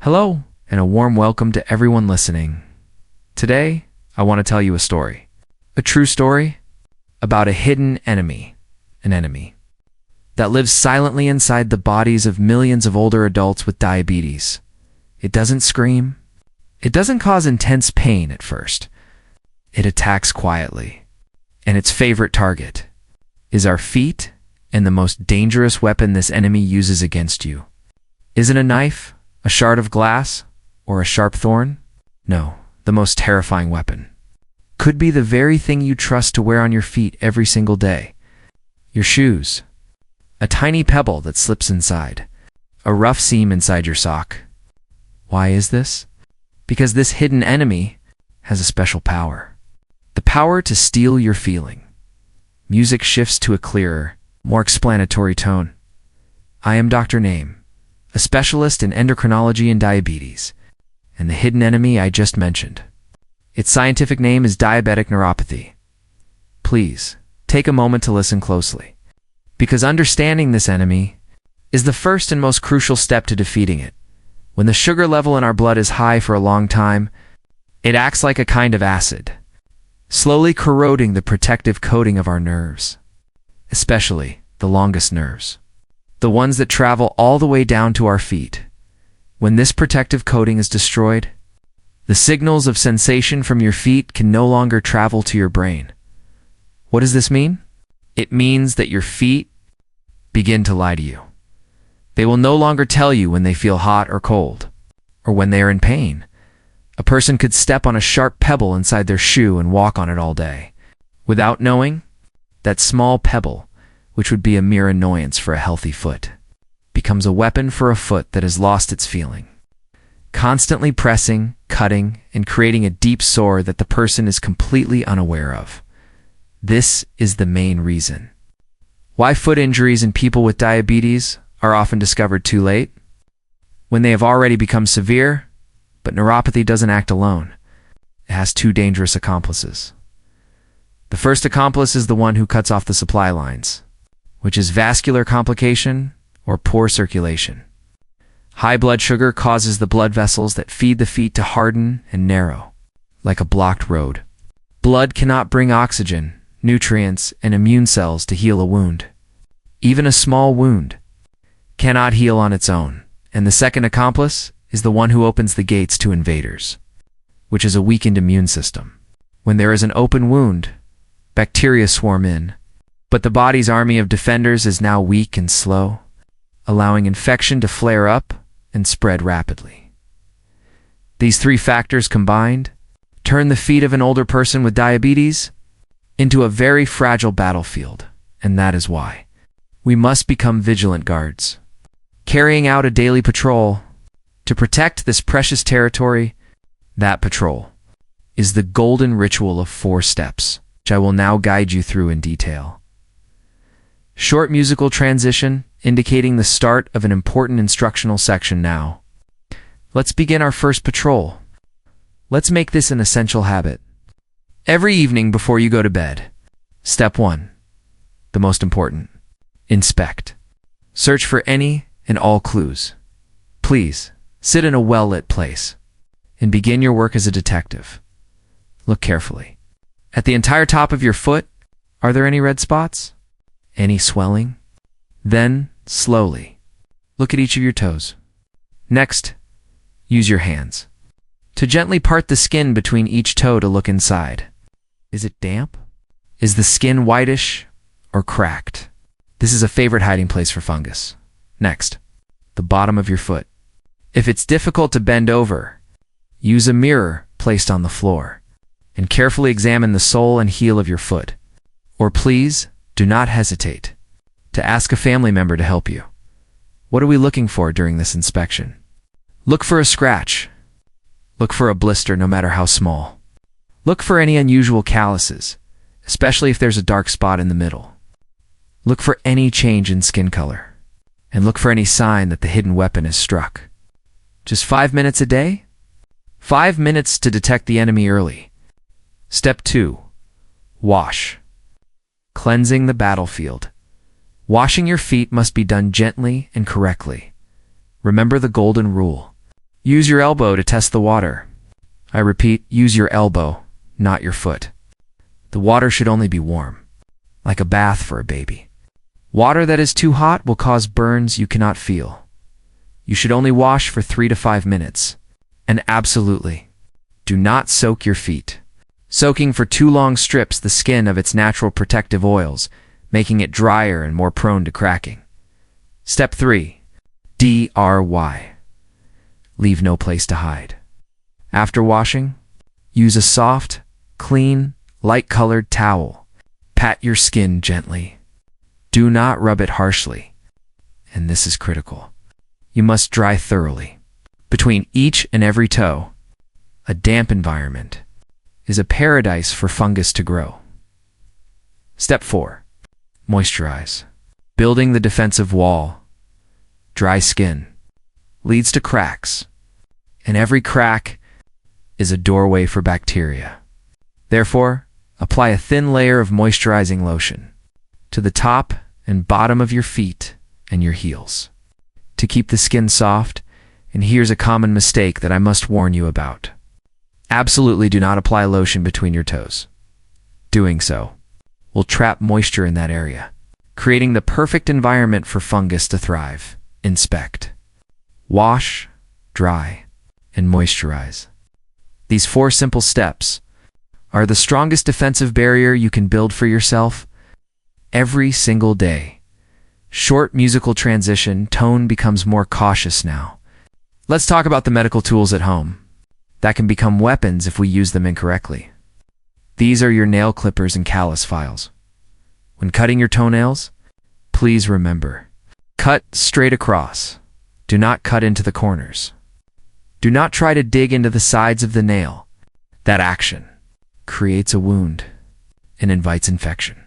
Hello, and a warm welcome to everyone listening. Today, I want to tell you a story. A true story about a hidden enemy, an enemy that lives silently inside the bodies of millions of older adults with diabetes. It doesn't scream. It doesn't cause intense pain at first. It attacks quietly. And its favorite target is our feet and the most dangerous weapon this enemy uses against you. Is it a knife, a shard of glass, or a sharp thorn? No, the most terrifying weapon could be the very thing you trust to wear on your feet every single day. Your shoes. A tiny pebble that slips inside. A rough seam inside your sock. Why is this? Because this hidden enemy has a special power. The power to steal your feeling. Music shifts to a clearer, more explanatory tone. I am Dr. Name, a specialist in endocrinology and diabetes, and the hidden enemy I just mentioned. Its scientific name is diabetic neuropathy. Please, take a moment to listen closely, because understanding this enemy is the first and most crucial step to defeating it. When the sugar level in our blood is high for a long time, it acts like a kind of acid, slowly corroding the protective coating of our nerves, especially the longest nerves, the ones that travel all the way down to our feet. When this protective coating is destroyed, the signals of sensation from your feet can no longer travel to your brain. What does this mean? It means that your feet begin to lie to you. They will no longer tell you when they feel hot or cold, or when they are in pain. A person could step on a sharp pebble inside their shoe and walk on it all day. Without knowing, that small pebble, which would be a mere annoyance for a healthy foot, becomes a weapon for a foot that has lost its feeling, constantly pressing, cutting, and creating a deep sore that the person is completely unaware of. This is the main reason why foot injuries in people with diabetes are often discovered too late, when they have already become severe. But neuropathy doesn't act alone. It has two dangerous accomplices. The first accomplice is the one who cuts off the supply lines, which is vascular complication or poor circulation. High blood sugar causes the blood vessels that feed the feet to harden and narrow, like a blocked road. Blood cannot bring oxygen, nutrients, and immune cells to heal a wound. Even a small wound cannot heal on its own. And the second accomplice is the one who opens the gates to invaders, which is a weakened immune system. When there is an open wound, bacteria swarm in, but the body's army of defenders is now weak and slow, allowing infection to flare up and spread rapidly. These three factors combined turn the feet of an older person with diabetes into a very fragile battlefield, and that is why we must become vigilant guards, carrying out a daily patrol to protect this precious territory. That patrol is the golden ritual of 4 steps, which I will now guide you through in detail. Short musical transition indicating the start of an important instructional section now. Let's begin our first patrol. Let's make this an essential habit. Every evening before you go to bed. Step 1. The most important. Inspect. Search for any and all clues. Please, sit in a well-lit place and begin your work as a detective. Look carefully. At the entire top of your foot, are there any red spots? Any swelling? Then, slowly, look at each of your toes. Next, use your hands to gently part the skin between each toe to look inside. Is it damp? Is the skin whitish or cracked? This is a favorite hiding place for fungus. Next, the bottom of your foot. If it's difficult to bend over, use a mirror placed on the floor and carefully examine the sole and heel of your foot. Or please, do not hesitate to ask a family member to help you. What are we looking for during this inspection? Look for a scratch. Look for a blister, no matter how small. Look for any unusual calluses, especially if there's a dark spot in the middle. Look for any change in skin color, and look for any sign that the hidden weapon is struck. Just 5 minutes a day? 5 minutes to detect the enemy early. Step 2. Wash. Cleansing the battlefield. Washing your feet must be done gently and correctly. Remember the golden rule. Use your elbow to test the water. I repeat, use your elbow, not your foot. The water should only be warm, like a bath for a baby. Water that is too hot will cause burns you cannot feel. You should only wash for 3 to 5 minutes. And absolutely, do not soak your feet. Soaking for too long strips the skin of its natural protective oils, making it drier and more prone to cracking. Step 3. DRY. Leave no place to hide. After washing, use a soft, clean, light-colored towel. Pat your skin gently. Do not rub it harshly. And this is critical. You must dry thoroughly. Between each and every toe, a damp environment is a paradise for fungus to grow. Step 4. Moisturize. Building the defensive wall. Dry skin leads to cracks, and every crack is a doorway for bacteria. Therefore, apply a thin layer of moisturizing lotion to the top and bottom of your feet and your heels to keep the skin soft. And here's a common mistake that I must warn you about. Absolutely do not apply lotion between your toes. Doing so will trap moisture in that area, creating the perfect environment for fungus to thrive. Inspect, wash, dry, and moisturize. These 4 simple steps are the strongest defensive barrier you can build for yourself every single day. Short musical transition, tone becomes more cautious now. Let's talk about the medical tools at home that can become weapons if we use them incorrectly. These are your nail clippers and callus files. When cutting your toenails, please remember, cut straight across. Do not cut into the corners. Do not try to dig into the sides of the nail. That action creates a wound and invites infection.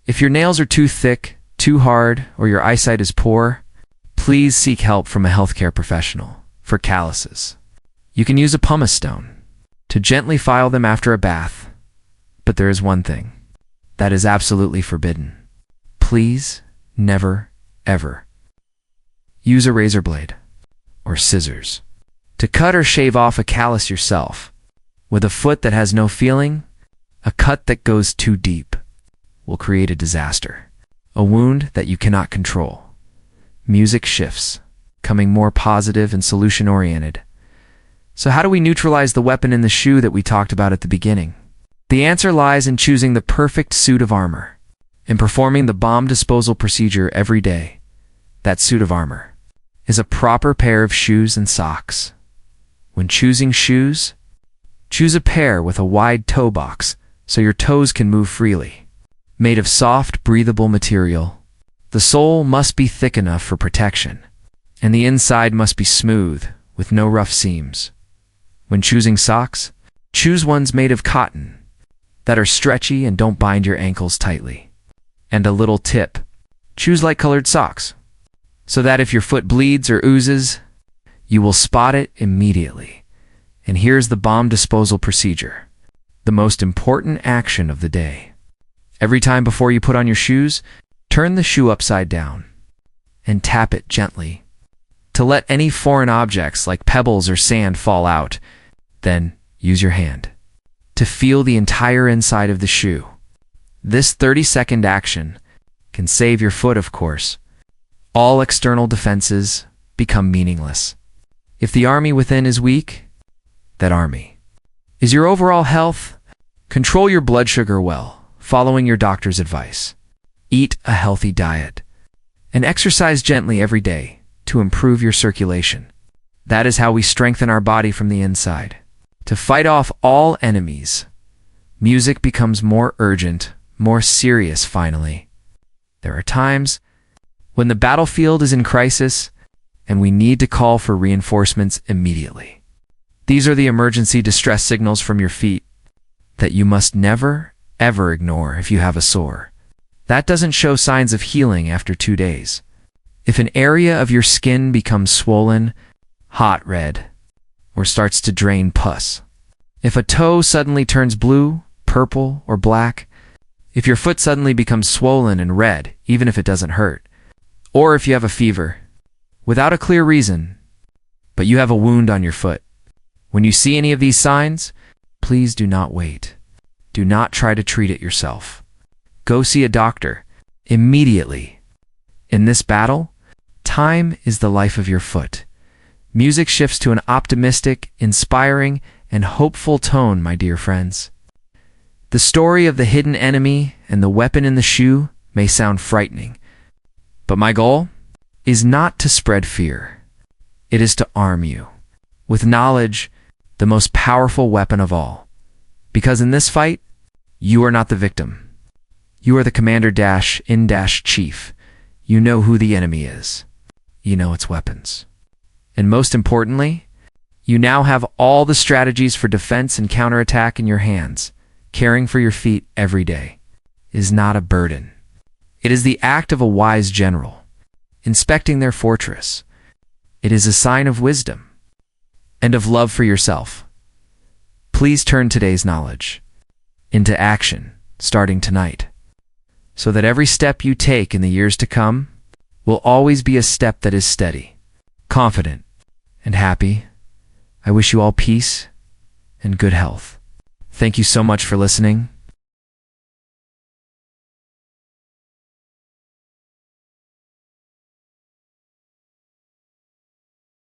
If your nails are too thick, too hard, or your eyesight is poor, please seek help from a healthcare professional. For calluses, you can use a pumice stone to gently file them after a bath. But there is one thing that is absolutely forbidden. Please never, ever use a razor blade or scissors to cut or shave off a callus yourself. With a foot that has no feeling, a cut that goes too deep will create a disaster, a wound that you cannot control. Music shifts, becoming more positive and solution-oriented. So how do we neutralize the weapon in the shoe that we talked about at the beginning? The answer lies in choosing the perfect suit of armor and performing the bomb disposal procedure every day. That suit of armor is a proper pair of shoes and socks. When choosing shoes, choose a pair with a wide toe box so your toes can move freely. Made of soft, breathable material, the sole must be thick enough for protection, and the inside must be smooth with no rough seams. When choosing socks, choose ones made of cotton that are stretchy and don't bind your ankles tightly. And a little tip, choose light-colored socks so that if your foot bleeds or oozes, you will spot it immediately. And here's the bomb disposal procedure, the most important action of the day. Every time before you put on your shoes, turn the shoe upside down and tap it gently to let any foreign objects like pebbles or sand fall out. Then use your hand to feel the entire inside of the shoe. This 30-second action can save your foot, of course. All external defenses become meaningless. If the army within is weak, that army is your overall health. Control your blood sugar well, following your doctor's advice. Eat a healthy diet and exercise gently every day to improve your circulation. That is how we strengthen our body from the inside. To fight off all enemies, music becomes more urgent, more serious finally. There are times when the battlefield is in crisis and we need to call for reinforcements immediately. These are the emergency distress signals from your feet that you must never, ever ignore if you have a sore. That doesn't show signs of healing after 2 days. If an area of your skin becomes swollen, hot red, or starts to drain pus, if a toe suddenly turns blue, purple, or black, if your foot suddenly becomes swollen and red, even if it doesn't hurt, or if you have a fever, without a clear reason, but you have a wound on your foot. When you see any of these signs, please do not wait. Do not try to treat it yourself. Go see a doctor immediately. In this battle, time is the life of your foot. Music shifts to an optimistic, inspiring, and hopeful tone, my dear friends. The story of the hidden enemy and the weapon in the shoe may sound frightening, but my goal is not to spread fear. It is to arm you with knowledge, the most powerful weapon of all. Because in this fight, you are not the victim. You are the commander-in-chief. You know who the enemy is. You know its weapons. And most importantly, you now have all the strategies for defense and counterattack in your hands. Caring for your feet every day is not a burden. It is the act of a wise general, inspecting their fortress. It is a sign of wisdom and of love for yourself. Please turn today's knowledge into action starting tonight, so that every step you take in the years to come will always be a step that is steady, confident, and happy. I wish you all peace and good health. Thank you so much for listening.